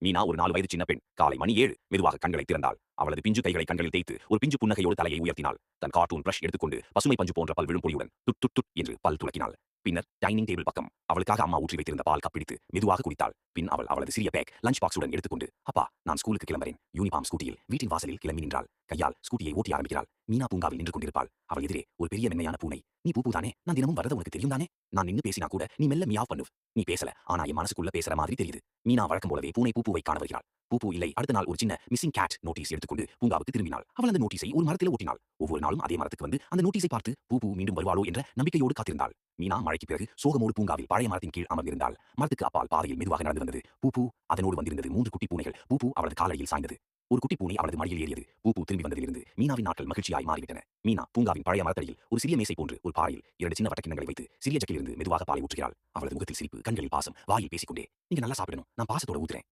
மீனா ஒரு 4 வயது சின்ன பெண். காலை மணி 7. மெதுவாக கண்களை திறந்தாள். அவளது பிஞ்சு கைகளை கண்களில் தேய்த்து ஒரு பிஞ்சு புன்னகையோடு தலையை உயர்த்தினாள். தன் கார்ட்டூன் பிரஷ் எடுத்துக்கொண்டு பசுமை பஞ்சு போன்ற பல் விழும் பொடியுடன் துட் துட் துட் என்று பல் துலக்கினாள். பின்னர் டைனிங் டேபிள் பக்கம் அவளுக்காக அம்மா ஊற்றி வைத்திருந்த பால் கப் பிடித்து மெதுவாக குடித்தாள். பின் அவள் அவளது சிறிய பேக் லஞ்ச் பாக்ஸுடன் எடுத்துக்கொண்டு, அப்பா, நான் ஸ்கூலுக்கு கிளம்புறேன். யூனிபார்ம் ஸ்கூட்டியில் வீட்டின் வாசலில் கிளம்பி நின்றாள். கையால் ஸ்கூட்டியை ஓட்டி ஆரம்பிக்கிறாள். மீனா பூங்காவில் நின்று கொண்டிருப்பாள். அவள் எதிரே ஒரு பெரிய மென்மையான பூனை. நீ பூ தானே? நான் தினமும் வரது உனக்கு தெரியும் தானே? நான் நின்னு பேசினா கூட நீ மெல்ல மியாவ் பண்ணுவ. நீ பேசல, ஆனா என் மனசுக்குள்ள பேசுற மாதிரி தெரியுது. மீனா வழக்கம் போலவே பூனை பூவை காண வருகிறாள். பூ இல்லை. அடுத்த நாள் ஒரு சின்ன மிஸ்ஸிங் கேட் நோட்டீஸ் எடுத்துக்கொண்டு பூங்காவுக்கு திரும்பினாள். அவள் அந்த நோட்டீஸை ஒரு மரத்தில் ஒட்டினாள். ஒவ்வொரு நாளும் அதே மரத்துக்கு வந்து அந்த நோட்டீஸை பார்த்து பூ மீண்டும் வருவாளோ என்ற நம்பிக்கையோடு காத்திருந்தாள். மீனா மழைக்கு பிறகு சோகமோடு பூங்காவில் பழைய மரத்தின் கீழ் அமர்ந்திருந்தாள். மரத்துக்கு அப்பால் பாதையில் மெதுவாக நடந்து வந்தது பூ. அதனோடு வந்திருந்தது 3 குட்டி பூனைகள். பூ அவளது காலடியில் சாய்ந்தது. ஒரு குட்டி பூனை அவளது மடியில் ஏறியது. பூ திரும்பி வந்ததிலிருந்து மீனாவின் நாட்கள் மகிழ்ச்சியாய் மாறிவிட்டன. மீனா பூங்காவின் பழைய மரத்தடியில் ஒரு சிறிய மேசை போன்று ஒரு பாறையில் 2 சின்ன வட்டக்கிண்ணங்களை வைத்து சிறிய ஜக்கிலிருந்து மெதுவாக பாலை ஊற்றுகிறாள். அவளது முகத்தில் சிரிப்பு, கண்களில் பாசம், வாயில் பேசிக்கொண்டே, நீங்க நல்லா சாப்பிடணும், நான் பாசத்தோட ஊத்துறேன்.